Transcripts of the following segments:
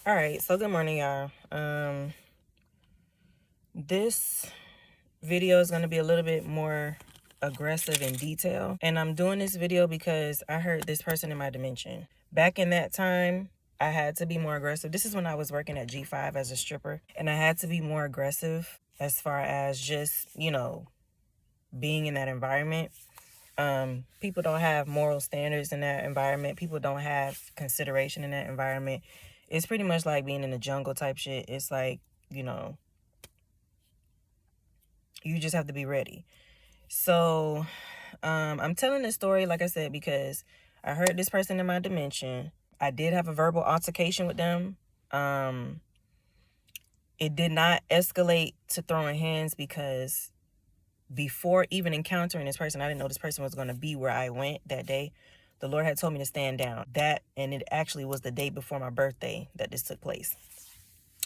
All right, so good morning, y'all. This video is going to be a little bit more aggressive in detail, and I'm doing this video because I heard this person in my dimension. Back in that time, I had to be more aggressive. This is when I was working at G5 as a stripper, and I had to be more aggressive as far as just, being in that environment. People don't have moral standards in that environment. People don't have consideration in that environment. It's pretty much like being in the jungle type shit. It's like, you just have to be ready. So, I'm telling this story, like I said, because I heard this person in my dimension. I did have a verbal altercation with them. It did not escalate to throwing hands because before even encountering this person, I didn't know this person was going to be where I went that day. The Lord had told me to stand down. And it actually was the day before my birthday that this took place.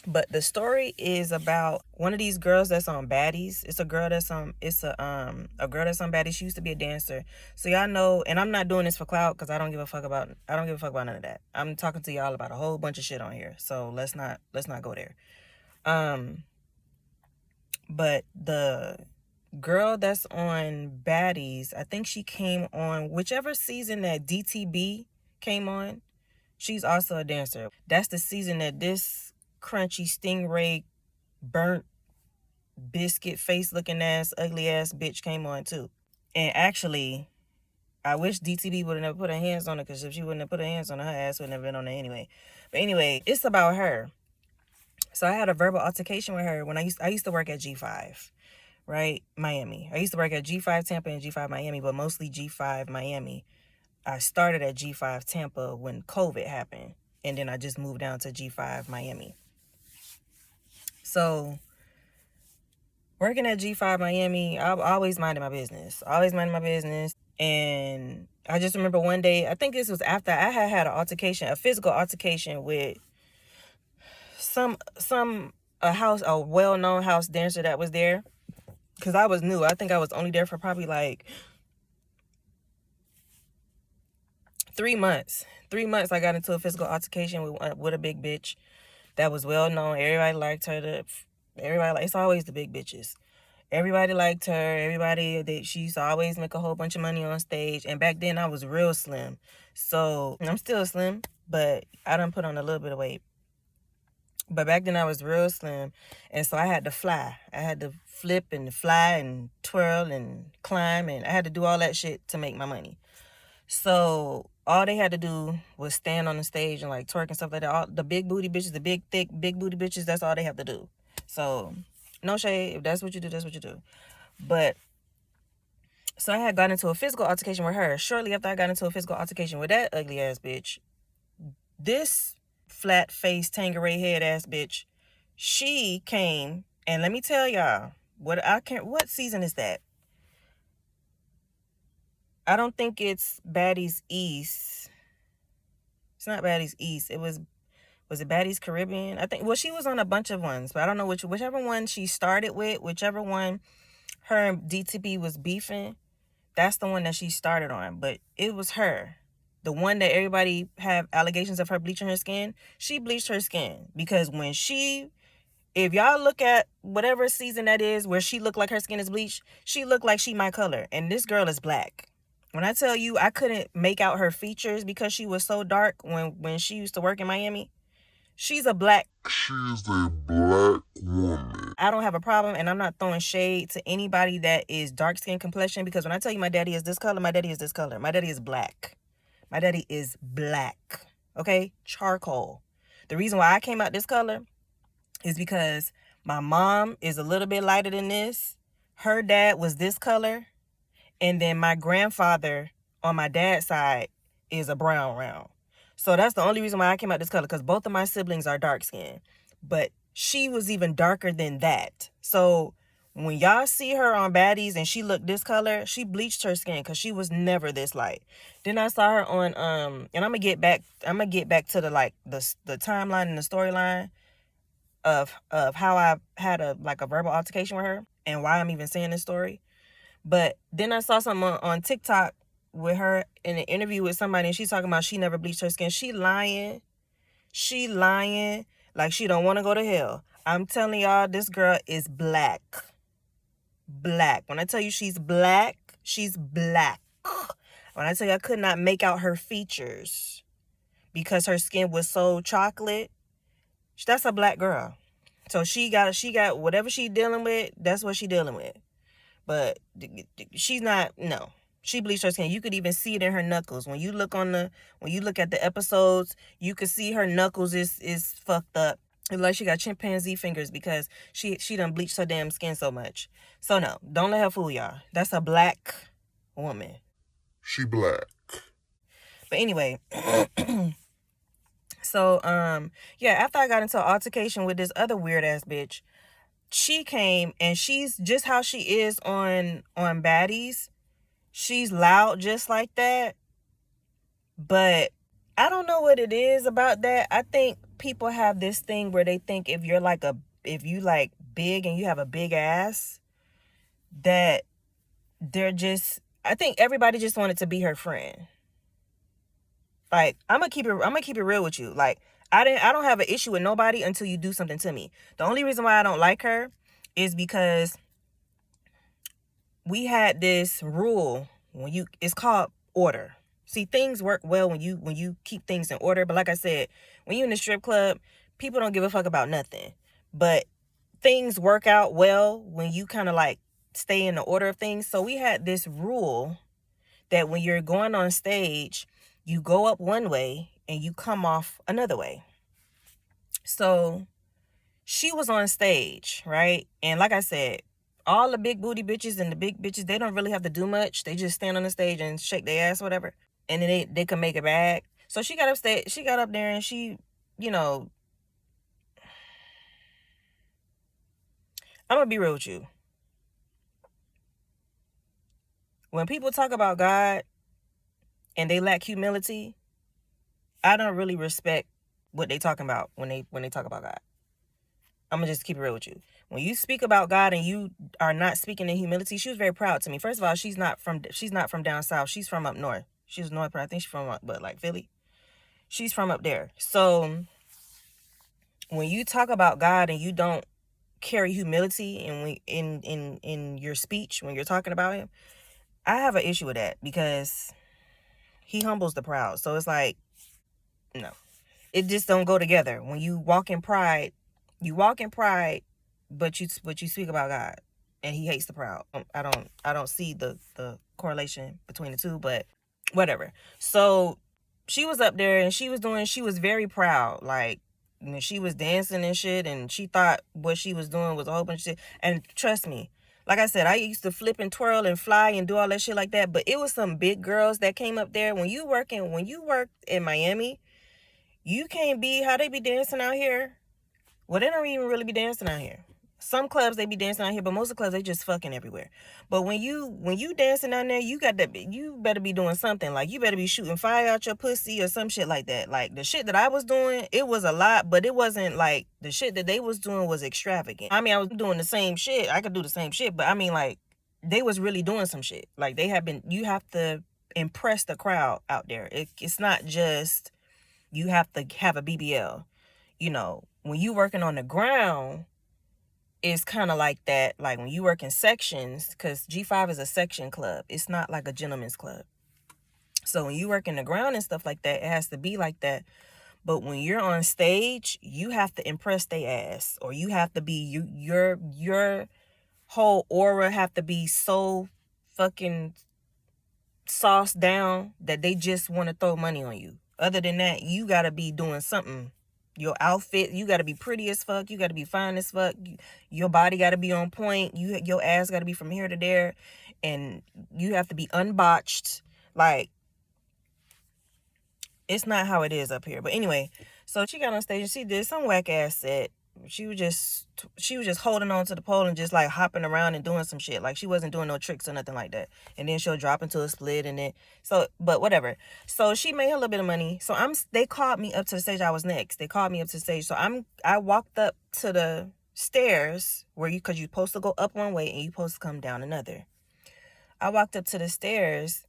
But the story is about one of these girls that's on Baddies. It's a girl that's on Baddies. She used to be a dancer. So y'all know, and I'm not doing this for clout because I don't give a fuck about none of that. I'm talking to y'all about a whole bunch of shit on here. So let's not go there. But the girl that's on Baddies, I think she came on whichever season that DTB came on. She's also a dancer. That's the season that this crunchy stingray burnt biscuit face looking ass ugly ass bitch came on too. And actually, I wish DTB would have never put her hands on her, because if she wouldn't have put her hands on her, her ass would have never been on her anyway. But anyway, it's about her. So I had a verbal altercation with her when I used to work at G5. Right? Miami. I used to work at G5 Tampa and G5 Miami, but mostly G5 Miami. I started at G5 Tampa when COVID happened, and then I just moved down to G5 Miami. So working at G5 Miami, I always minded my business. And I just remember one day, I think this was after I had a physical altercation with a well-known house dancer that was there. Because I was new. I think I was only there for probably like 3 months. 3 months I got into a physical altercation with a big bitch that was well known. Everybody liked her. It's always the big bitches. Everybody liked her. She used to always make a whole bunch of money on stage. And back then I was real slim. So I'm still slim, but I done put on a little bit of weight. But back then I was real slim, and so I had to fly. I had to flip and fly and twirl and climb, and I had to do all that shit to make my money. So all they had to do was stand on the stage and like twerk and stuff like that. All the big booty bitches, the big thick big booty bitches, that's all they have to do. So no shade, if that's what you do, that's what you do. But so I had gotten into a physical altercation with her. Shortly after I got into a physical altercation with that ugly ass bitch, this flat-faced Tangeray head ass bitch, she came, and let me tell y'all, what season is that? I don't think it's Baddies East. It's not Baddies East. Was it Baddies Caribbean? I think, well, she was on a bunch of ones, but I don't know whichever one she started with, whichever one her and DTP was beefing, that's the one that she started on. But it was her. The one that everybody have allegations of her bleaching her skin, she bleached her skin. Because if y'all look at whatever season that is where she looked like her skin is bleached, she looked like she my color. And this girl is black. When I tell you I couldn't make out her features because she was so dark when she used to work in Miami, she's a black woman. I don't have a problem, and I'm not throwing shade to anybody that is dark skin complexion, because when I tell you my daddy is this color, my daddy is this color. My daddy is black. My daddy is black, okay? Charcoal. The reason why I came out this color is because my mom is a little bit lighter than this. Her dad was this color. And then my grandfather on my dad's side is a brown round. So that's the only reason why I came out this color, because both of my siblings are dark skinned. But she was even darker than that. So when y'all see her on Baddies and she looked this color, she bleached her skin because she was never this light. Then I saw her on and I'm gonna get back to the timeline and the storyline of how I had a verbal altercation with her and why I'm even saying this story. But then I saw something on TikTok with her in an interview with somebody, and she's talking about she never bleached her skin. She lying. She lying like she don't want to go to hell. I'm telling y'all, this girl is black. Black. When I tell you she's black, she's black. When I tell you I could not make out her features because her skin was so chocolate, that's a black girl. So she got whatever she dealing with, that's what she dealing with. But she's not, no. She bleached her skin. You could even see it in her knuckles. When you look at the episodes, you could see her knuckles is fucked up. It's like she got chimpanzee fingers because she done bleached her damn skin so much. So no, don't let her fool y'all. That's a black woman. She black. But anyway, so yeah, after I got into an altercation with this other weird ass bitch, she came and she's just how she is on Baddies. She's loud just like that. But I don't know what it is about that. I think people have this thing where they think if you like big and you have a big ass, that I think everybody just wanted to be her friend. Like, I'm gonna keep it real with you. Like, I don't have an issue with nobody until you do something to me. The only reason why I don't like her is because we had this rule it's called order. See, things work well when you keep things in order. But like I said, when you're in the strip club, people don't give a fuck about nothing. But things work out well when you kind of like stay in the order of things. So we had this rule that when you're going on stage, you go up one way and you come off another way. So she was on stage, right? And like I said, all the big booty bitches and the big bitches, they don't really have to do much. They just stand on the stage and shake their ass or whatever. And then they can make it back. So she got up there and she, I'm going to be real with you. When people talk about God and they lack humility, I don't really respect what they talking about when they talk about God. I'm going to just keep it real with you. When you speak about God and you are not speaking in humility, she was very proud to me. First of all, she's not from down south. She's from up north. She's north, I think she's from Philly. She's from up there. So when you talk about God and you don't carry humility in your speech when you're talking about him, I have an issue with that because he humbles the proud. So it's like, no, it just don't go together. When you walk in pride, but you speak about God and he hates the proud. I don't see the correlation between the two, but whatever. So she was up there and she was very proud. Like, she was dancing and shit, and she thought what she was doing was a whole bunch of shit. And trust me, like I said, I used to flip and twirl and fly and do all that shit like that. But it was some big girls that came up there. When you worked in Miami, you can't be how they be dancing out here. Well, they don't even really be dancing out here. Some clubs they be dancing out here, but most of the clubs they just fucking everywhere. But when you dancing down there, you better be doing something. Like, you better be shooting fire out your pussy or some shit like that. Like, the shit that I was doing, it was a lot, but it wasn't like the shit that they was doing was extravagant. I mean, I was doing the same shit. I could do the same shit, but I mean, like, they was really doing some shit. Like, you have to impress the crowd out there. It's not just you have to have a BBL. When you working on the ground, it's kind of like that. Like, when you work in sections, because G5 is a section club. It's not like a gentleman's club. So when you work in the ground and stuff like that, it has to be like that. But when you're on stage, you have to impress their ass, or you have to be your whole aura have to be so fucking sauced down that they just want to throw money on you. Other than that, you gotta be doing something. Your outfit, you gotta be pretty as fuck. You gotta be fine as fuck. Your body gotta be on point. Your ass gotta be from here to there, and you have to be unbotched. Like, it's not how it is up here. But anyway, so she got on stage and she did some whack ass set. She was just holding on to the pole and just like hopping around and doing some shit. Like, she wasn't doing no tricks or nothing like that. And then she'll drop into a split and then but whatever. So she made a little bit of money. So they called me up to the stage. I was next. They called me up to the stage. So I walked up to the stairs because you're supposed to go up one way and you're supposed to come down another. I walked up to the stairs,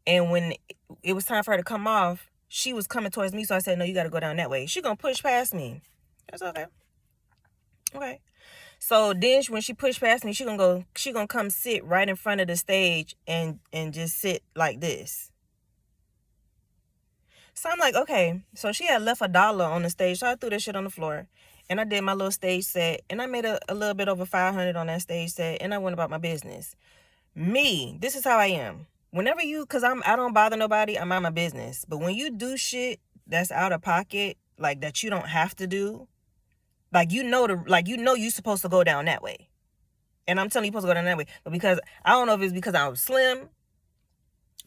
and when it was time for her to come off, she was coming towards me, so I said, no, you got to go down that way. She gonna push past me. That's okay. Okay. So then when she pushed past me, she gonna come sit right in front of the stage and just sit like this. So I'm like, okay. So she had left $1 on the stage, so I threw that shit on the floor, and I did my little stage set, and I made a little bit over 500 on that stage set, and I went about my business. Me, this is how I am. Whenever cause I don't bother nobody, I'm on my business. But when you do shit that's out of pocket, like that you don't have to do, like you you're supposed to go down that way. And I'm telling you, you're supposed to go down that way. But because I don't know if it's because I'm slim,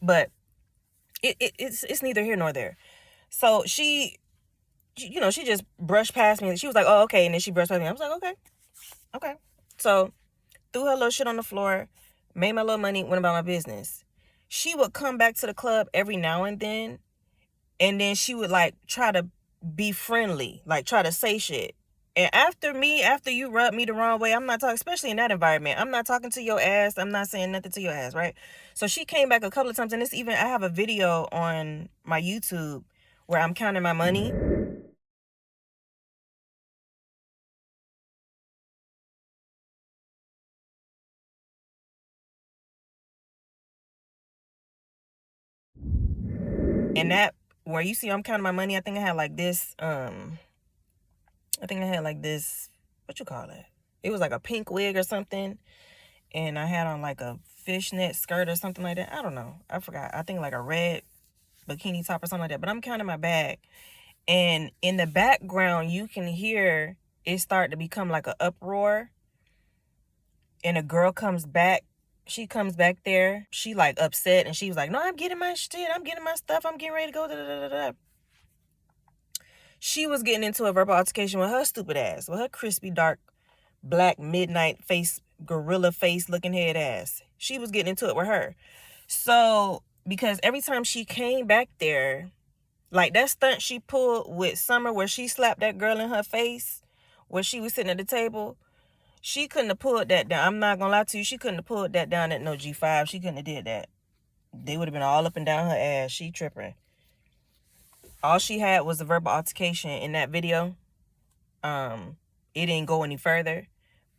but it's neither here nor there. So she just brushed past me. She was like, oh, okay. And then she brushed past me. I was like, okay. So threw her little shit on the floor, made my little money, went about my business. She would come back to the club every now and then she would like try to be friendly, like try to say shit. And after you rub me the wrong way, I'm not talking, especially in that environment, I'm not talking to your ass. I'm not saying nothing to your ass, right? So she came back a couple of times, and I have a video on my YouTube where I'm counting my money. And that, where you see I'm counting my money, I think I had like this, what you call it? It was like a pink wig or something. And I had on like a fishnet skirt or something like that. I don't know. I forgot. I think like a red bikini top or something like that. But I'm counting my bag. And in the background, you can hear it start to become like an uproar. And a girl comes back. She comes back there. She like upset. And she was like, no, I'm getting my shit. I'm getting my stuff. I'm getting ready to go. Da, da, da, da. She was getting into a verbal altercation with her stupid ass. With her crispy, dark, black, midnight face, gorilla face looking head ass. She was getting into it with her. So, because every time she came back there, like that stunt she pulled with Summer where she slapped that girl in her face where she was sitting at the table, she couldn't have pulled that down. I'm not gonna lie to you, she couldn't have pulled that down at no G5. She couldn't have did that. They would have been all up and down her ass. She tripping. All she had was a verbal altercation in that video. It didn't go any further.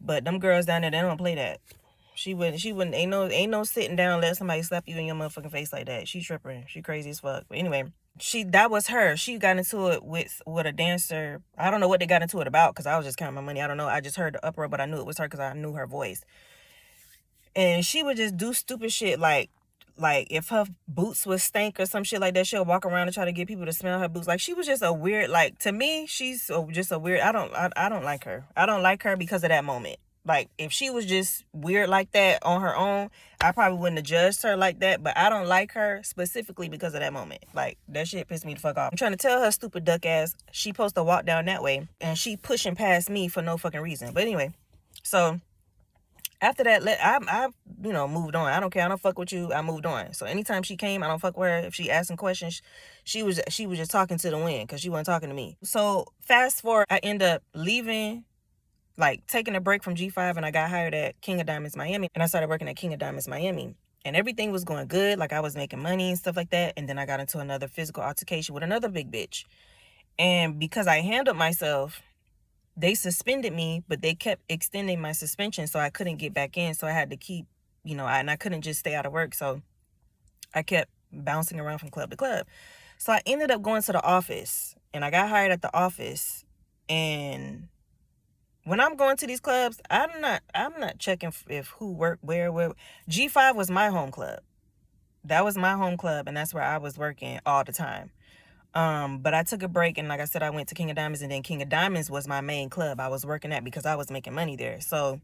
But them girls down there, they don't play that. She wouldn't, ain't no sitting down, let somebody slap you in your motherfucking face like that. She tripping. She crazy as fuck. But anyway, that was her. She got into it with a dancer. I don't know what they got into it about, because I was just counting my money. I don't know. I just heard the uproar, but I knew it was her because I knew her voice. And she would just do stupid shit like if her boots would stink or some shit like that, she'll walk around and try to get people to smell her boots. Like, she was just a weird, like, to me, she's just a weird, I don't like her. I don't like her because of that moment. Like, if she was just weird like that on her own, I probably wouldn't have judged her like that. But I don't like her specifically because of that moment. Like, that shit pissed me the fuck off. I'm trying to tell her stupid duck ass she supposed to walk down that way, and she pushing past me for no fucking reason. But anyway, so after that, I moved on. I don't care. I don't fuck with you. I moved on. So anytime she came, I don't fuck with her. If she asking questions, she was just talking to the wind because she wasn't talking to me. So fast forward, I end up leaving, like taking a break from G5, and I got hired at King of Diamonds Miami, and I started working at King of Diamonds Miami, and everything was going good. Like, I was making money and stuff like that. And then I got into another physical altercation with another big bitch, and because I handled myself, they suspended me, but they kept extending my suspension, so I couldn't get back in. So I had to keep, and I couldn't just stay out of work. So I kept bouncing around from club to club. So I ended up going to the office, and I got hired at the office. And when I'm going to these clubs, I'm not checking if who worked where. G5 was my home club. That was my home club, and that's where I was working all the time. But I took a break, and like I said, I went to King of Diamonds, and then King of Diamonds was my main club I was working at because I was making money there. So,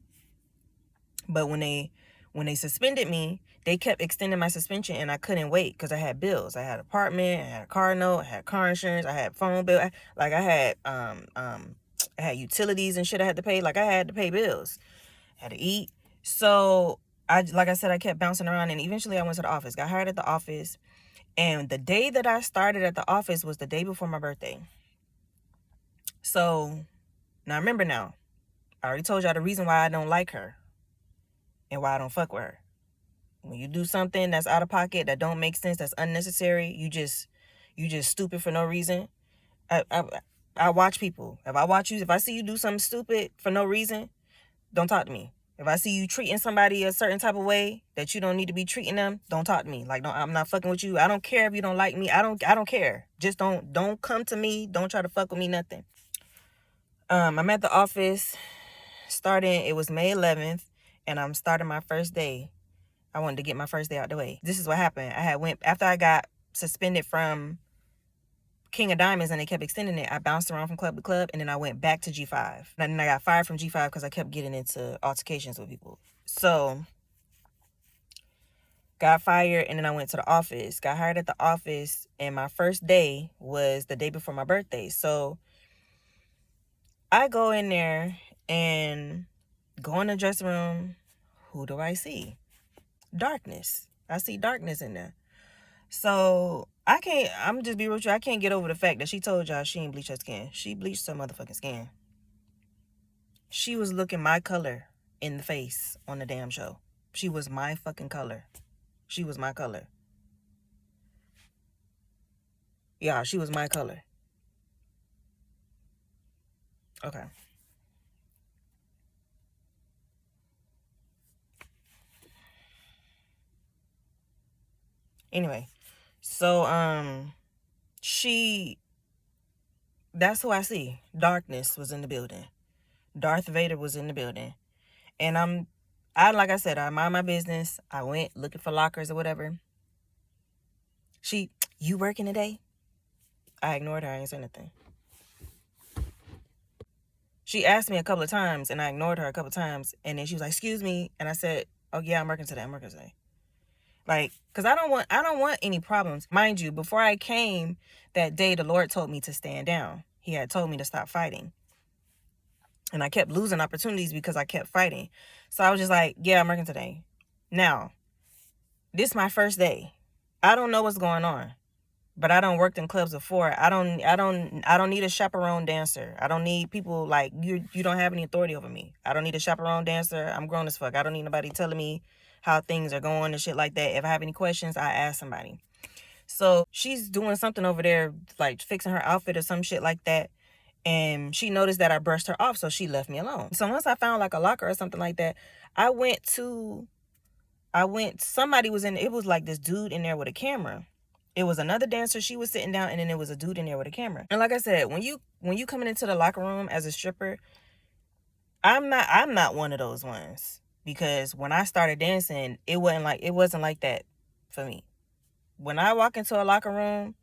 but when they suspended me, they kept extending my suspension, and I couldn't wait because I had bills. I had an apartment, I had a car note, I had car insurance, I had phone bill. I had utilities and shit I had to pay. Like, I had to pay bills. I had to eat. So like I said, I kept bouncing around, and eventually I went to the office, got hired at the office. And the day that I started at the office was the day before my birthday. So, now remember now, I already told y'all the reason why I don't like her and why I don't fuck with her. When you do something that's out of pocket, that don't make sense, that's unnecessary, you just You just stupid for no reason. I watch people. If I see you do something stupid for no reason, don't talk to me. If I see you treating somebody a certain type of way that you don't need to be treating them, don't talk to me. Like, no, I'm not fucking with you. I don't care if you don't like me. I don't care. Just don't come to me. Don't try to fuck with me, nothing. I'm at the office starting, it was May 11th, and I'm starting my first day. I wanted to get my first day out the way. This is what happened. After I got suspended from King of Diamonds and they kept extending it, I bounced around from club to club, and then I went back to G5. And then I got fired from G5 because I kept getting into altercations with people. So, got fired, and then I went to the office. Got hired at the office, and my first day was the day before my birthday. So, I go in there and go in the dressing room. Who do I see? Darkness. I see darkness in there. So I'm just be real with you, I can't get over the fact that she told y'all she ain't bleached her skin. She bleached her motherfucking skin. She was looking my color in the face on the damn show. She was my fucking color. She was my color. Yeah, she was my color. Okay. Anyway, so that's who I see. Darkness was in the building. Darth Vader was in the building. And like I said, I mind my business. I went looking for lockers or whatever. You working today? I ignored her. I ain't saying nothing. She asked me a couple of times, and I ignored her a couple of times. And then she was like, "Excuse me," and I said, "Oh yeah, I'm working today. I'm working today." Like, cause I don't want any problems, mind you. Before I came that day, the Lord told me to stand down. He had told me to stop fighting, and I kept losing opportunities because I kept fighting. So I was just like, "Yeah, I'm working today." Now, this is my first day. I don't know what's going on. But I done worked in clubs before. I don't need a chaperone dancer. I don't need people like you. You don't have any authority over me. I don't need a chaperone dancer. I'm grown as fuck. I don't need nobody telling me how things are going and shit like that. If I have any questions, I ask somebody. So she's doing something over there, like fixing her outfit or some shit like that. And she noticed that I brushed her off, so she left me alone. So once I found like a locker or something like that, somebody was in, it was like this dude in there with a camera. It was another dancer, she was sitting down, and then there was a dude in there with a camera. And like I said, when you coming into the locker room as a stripper, I'm not one of those ones. Because when I started dancing, it wasn't like that for me. When I walk into a locker room,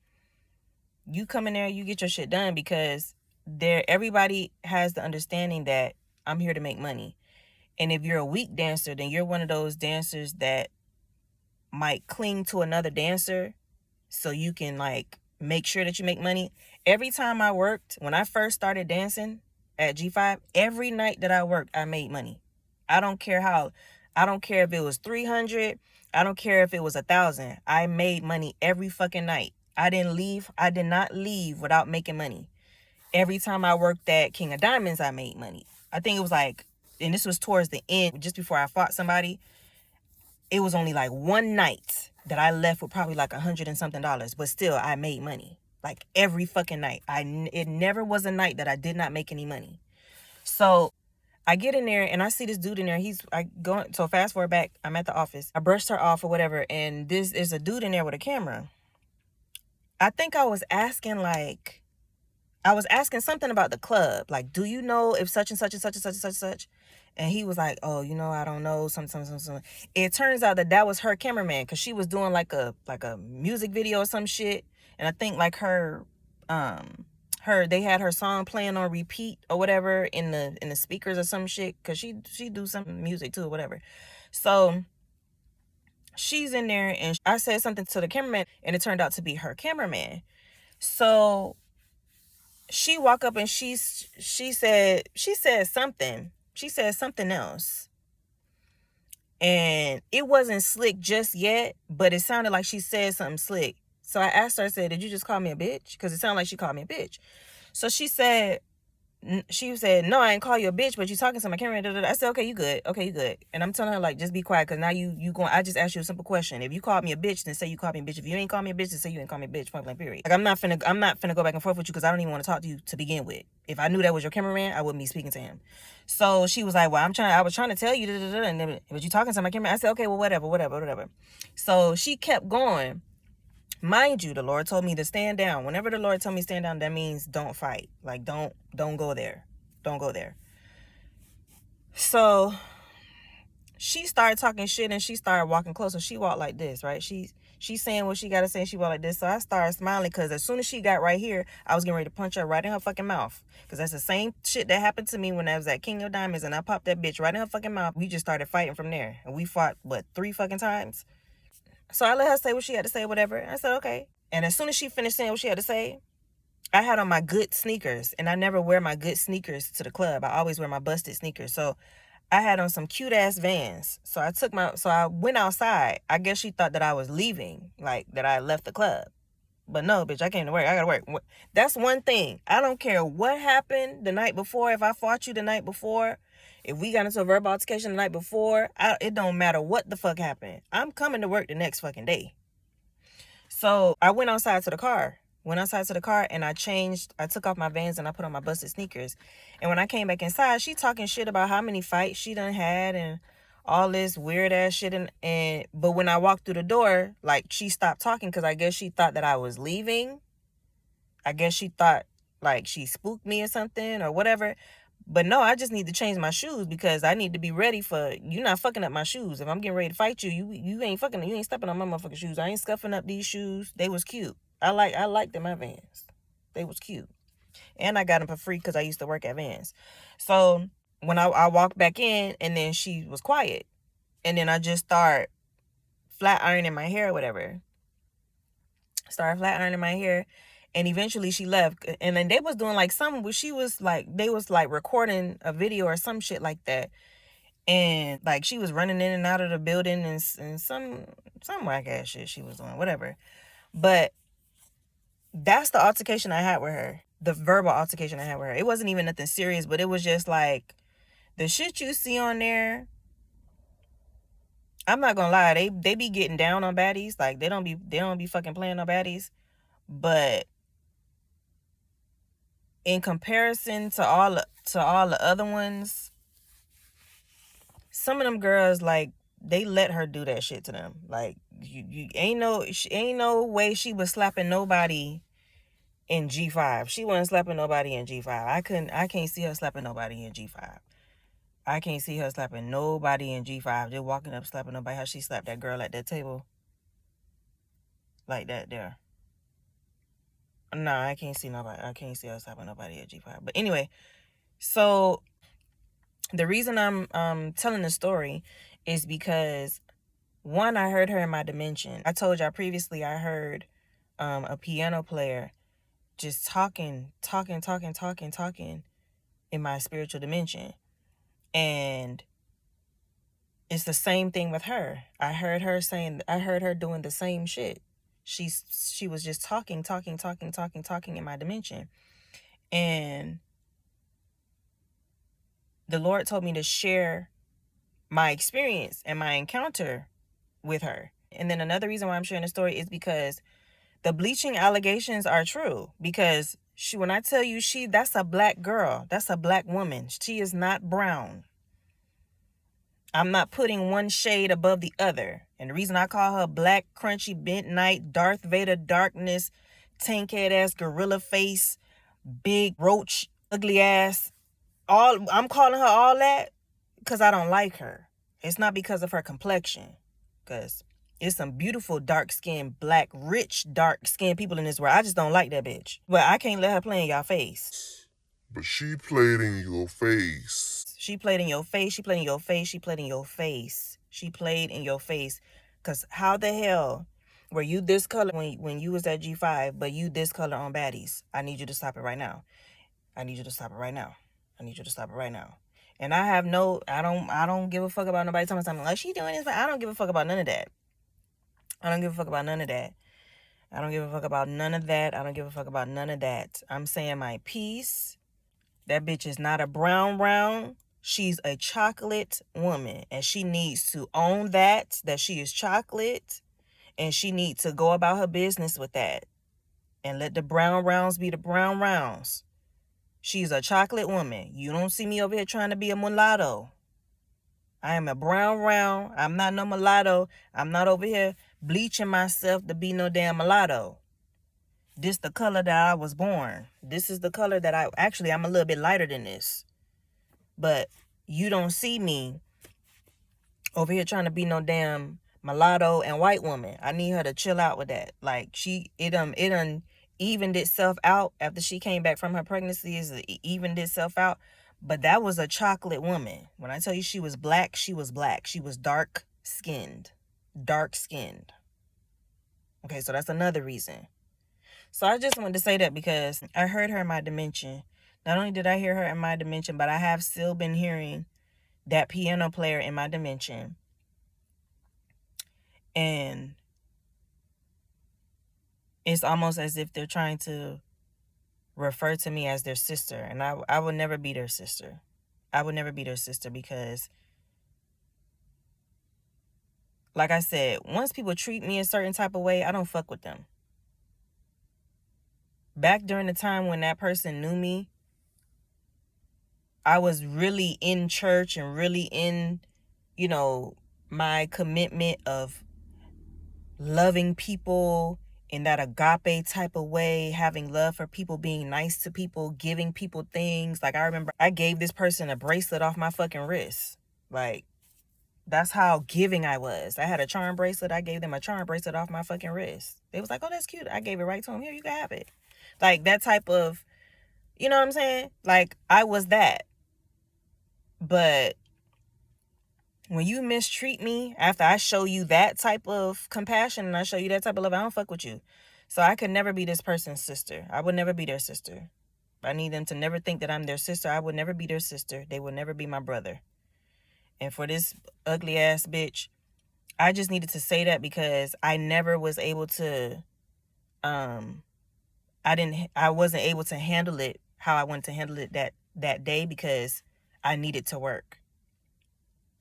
you come in there, you get your shit done, because everybody has the understanding that I'm here to make money. And if you're a weak dancer, then you're one of those dancers that might cling to another dancer so you can like make sure that you make money. Every time I worked, when I first started dancing at G5, every night that I worked, I made money. I don't care if it was 300. I don't care if it was 1,000. I made money every fucking night. I did not leave without making money. Every time I worked at King of Diamonds, I made money. I think it was like, and this was towards the end, just before I fought somebody. It was only like one night that I left with probably like $100 and something, but still I made money like every fucking night. It never was a night that I did not make any money. So I get in there and I see this dude in there. So fast forward back, I'm at the office. I brushed her off or whatever, and this is a dude in there with a camera. I think I was asking something about the club. Like, do you know if such and such and such and such and such and such? And he was like, "Oh, I don't know. Something. It turns out that was her cameraman, because she was doing like a music video or some shit. And I think like they had her song playing on repeat or whatever in the speakers or some shit, because she do some music too or whatever. So she's in there, and I said something to the cameraman, and it turned out to be her cameraman. So she walked up and she said something. She said something else. And it wasn't slick just yet, but it sounded like she said something slick. So I asked her, I said, "Did you just call me a bitch?" Because it sounded like she called me a bitch. So she said, she said, no, I ain't call you a bitch, but you talking to my camera. I said, okay, you good. Okay, you good. And I'm telling her, like, just be quiet, because now you going, I just asked you a simple question. If you called me a bitch, then say you called me a bitch. If you ain't called me a bitch, then say you ain't called me a bitch, point blank, period. Like, I'm not finna go back and forth with you, because I don't even want to talk to you to begin with. If I knew that was your cameraman, I wouldn't be speaking to him. So she was like, well, I was trying to tell you, and then, but you talking to my camera. I said, okay, well, whatever. So she kept going. Mind you, the Lord told me to stand down. Whenever the Lord told me to stand down, that means don't fight. Like, don't go there. Don't go there. So she started talking shit, and she started walking closer. She walked like this, right? She's saying what she gotta say. She walked like this. So I started smiling, because as soon as she got right here, I was getting ready to punch her right in her fucking mouth. Because that's the same shit that happened to me when I was at King of Diamonds, and I popped that bitch right in her fucking mouth. We just started fighting from there, and we fought, what, 3 fucking times? So I let her say what she had to say, whatever. I said, okay. And as soon as she finished saying what she had to say, I had on my good sneakers, and I never wear my good sneakers to the club. I always wear my busted sneakers. So I had on some cute ass Vans. So I went outside. I guess she thought that I was leaving, like that I left the club. But no, bitch, I came to work. I gotta work. That's one thing. I don't care what happened the night before. If I fought you the night before, if we got into a verbal altercation the night before, it don't matter what the fuck happened. I'm coming to work the next fucking day. So I went outside to the car. And I took off my Vans and I put on my busted sneakers. And when I came back inside, she talking shit about how many fights she done had and all this weird ass shit. But when I walked through the door, like, she stopped talking, because I guess she thought that I was leaving. I guess she thought like she spooked me or something or whatever. But no, I just need to change my shoes, because I need to be ready for you not fucking up my shoes. If I'm getting ready to fight you, you ain't stepping on my motherfucking shoes. I ain't scuffing up these shoes. They was cute. I liked them, my Vans. They was cute. And I got them for free because I used to work at Vans. So when I walked back in, and then she was quiet. And then I just start flat ironing my hair or whatever. And eventually she left. And then they was doing like something where they was like recording a video or some shit like that. And like she was running in and out of the building, and some whack ass shit she was doing, whatever. But that's the altercation I had with her. The verbal altercation I had with her. It wasn't even nothing serious, but it was just like the shit you see on there. I'm not gonna lie, they be getting down on baddies. Like they don't be fucking playing on baddies. But in comparison to all the other ones, some of them girls, like, they let her do that shit to them. Like, you ain't no way she was slapping nobody in G5. She wasn't slapping nobody in G5. I can't see her slapping nobody in G5. I can't see her slapping nobody in G5. Just walking up slapping nobody. How she slapped that girl at that table like that there. Nah, I can't see her slapping nobody at G5. But anyway, so the reason I'm telling the story is because, one, I heard her in my dimension. I told y'all previously I heard a piano player just talking in my spiritual dimension. And it's the same thing with her. I heard her doing the same shit. She was just talking in my dimension. And the Lord told me to share my experience and my encounter with her. And then another reason why I'm sharing the story is because the bleaching allegations are true. Because when I tell you that's a black girl, that's a black woman. She is not brown. I'm not putting one shade above the other. And the reason I call her black, crunchy, bent night, Darth Vader darkness, tank head ass, gorilla face, big roach, ugly ass, I'm calling her all that because I don't like her. It's not because of her complexion. Because it's some beautiful dark-skinned, black, rich, dark-skinned people in this world. I just don't like that bitch. But I can't let her play in y'all face. But she played in your face. She played in your face. She played in your face. She played in your face. She played in your face. Because how the hell were you this color when you was at G5, but you this color on baddies? I need you to stop it right now. I need you to stop it right now. I need you to stop it right now. And I don't give a fuck about nobody telling me something like she doing this. I don't give a fuck about none of that. I don't give a fuck about none of that. I don't give a fuck about none of that. I don't give a fuck about none of that. I'm saying my piece. That bitch is not a brown. She's a chocolate woman, and she needs to own that she is chocolate, and she needs to go about her business with that and let the brown rounds be the brown rounds. She's a chocolate woman. You don't see me over here trying to be a mulatto. I am a brown round. I'm not no mulatto. I'm not over here bleaching myself to be no damn mulatto. This the color that I was born. This is the color that I'm a little bit lighter than this. But you don't see me over here trying to be no damn mulatto and white woman. I need her to chill out with that. Like it done evened itself out after she came back from her pregnancy. It evened itself out. But that was a chocolate woman. When I tell you she was black, she was black. She was dark skinned. Dark skinned. Okay, so that's another reason. So I just wanted to say that because I heard her in my dimension. Not only did I hear her in my dimension, but I have still been hearing that piano player in my dimension. And it's almost as if they're trying to refer to me as their sister. And I would never be their sister. I would never be their sister because, like I said, once people treat me a certain type of way, I don't fuck with them. Back during the time when that person knew me, I was really in church and really in, my commitment of loving people in that agape type of way, having love for people, being nice to people, giving people things. Like, I remember I gave this person a bracelet off my fucking wrist. Like, that's how giving I was. I had a charm bracelet. I gave them a charm bracelet off my fucking wrist. They was like, oh, that's cute. I gave it right to them. Here, you can have it. Like, that type of, you know what I'm saying? Like, I was that. But when you mistreat me after I show you that type of compassion and I show you that type of love, I don't fuck with you. So I could never be this person's sister. I would never be their sister. I need them to never think that I'm their sister. I would never be their sister. They would never be my brother. And for this ugly ass bitch, I just needed to say that because I never was able to, I wasn't able to handle it how I wanted to handle it that day because I needed to work.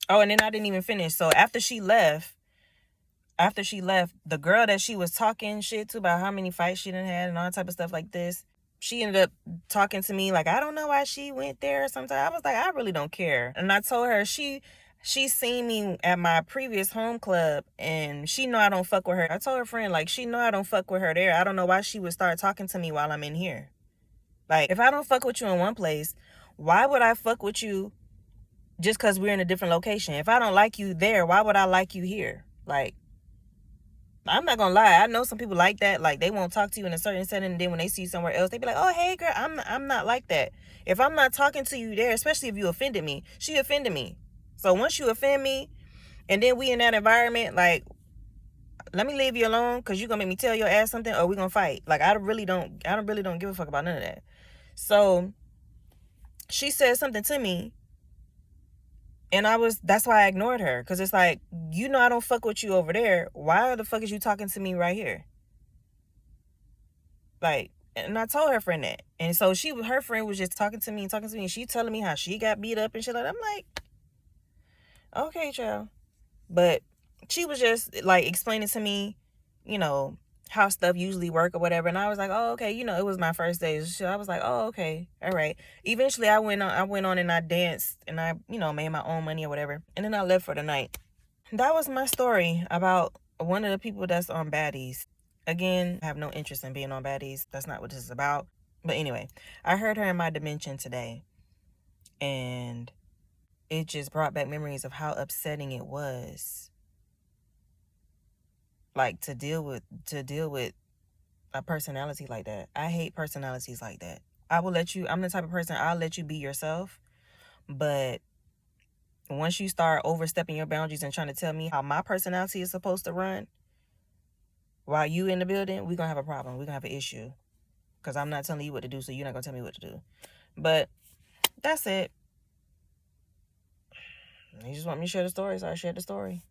Oh, and then I didn't even finish. So after she left, the girl that she was talking shit to about how many fights she done had and all type of stuff like this, she ended up talking to me like, I don't know why she went there or something. I was like, I really don't care. And I told her she seen me at my previous home club and she know I don't fuck with her. I told her friend, like, she know I don't fuck with her there. I don't know why she would start talking to me while I'm in here. Like, if I don't fuck with you in one place, why would I fuck with you just because we're in a different location? If I don't like you there, why would I like you here? Like, I'm not gonna lie. I know some people like that. Like, they won't talk to you in a certain setting, and then when they see you somewhere else, they be like, oh, hey, girl. I'm not like that. If I'm not talking to you there, especially if you offended me, she offended me. So once you offend me, and then we in that environment, like, let me leave you alone because you're gonna make me tell your ass something or we're gonna fight. Like, I really don't give a fuck about none of that. So she said something to me, and that's why I ignored her. Because it's like, I don't fuck with you over there. Why the fuck is you talking to me right here? Like, and I told her friend that. And so her friend was just talking to me. And she telling me how she got beat up and shit like that. I'm like, okay, child. But she was just like explaining to me, how stuff usually work or whatever. And I was like, oh, okay. It was my first day. So I was like, oh, okay. All right. Eventually I went on and I danced and I, made my own money or whatever. And then I left for the night. That was my story about one of the people that's on baddies. Again, I have no interest in being on baddies. That's not what this is about. But anyway, I heard her in my dimension today. And it just brought back memories of how upsetting it was. Like, to deal with a personality like that. I hate personalities like that. I'm the type of person, I'll let you be yourself. But once you start overstepping your boundaries and trying to tell me how my personality is supposed to run while you in the building, we're going to have a problem. We're going to have an issue. Because I'm not telling you what to do, so you're not going to tell me what to do. But that's it. You just want me to share the story, so I shared the story.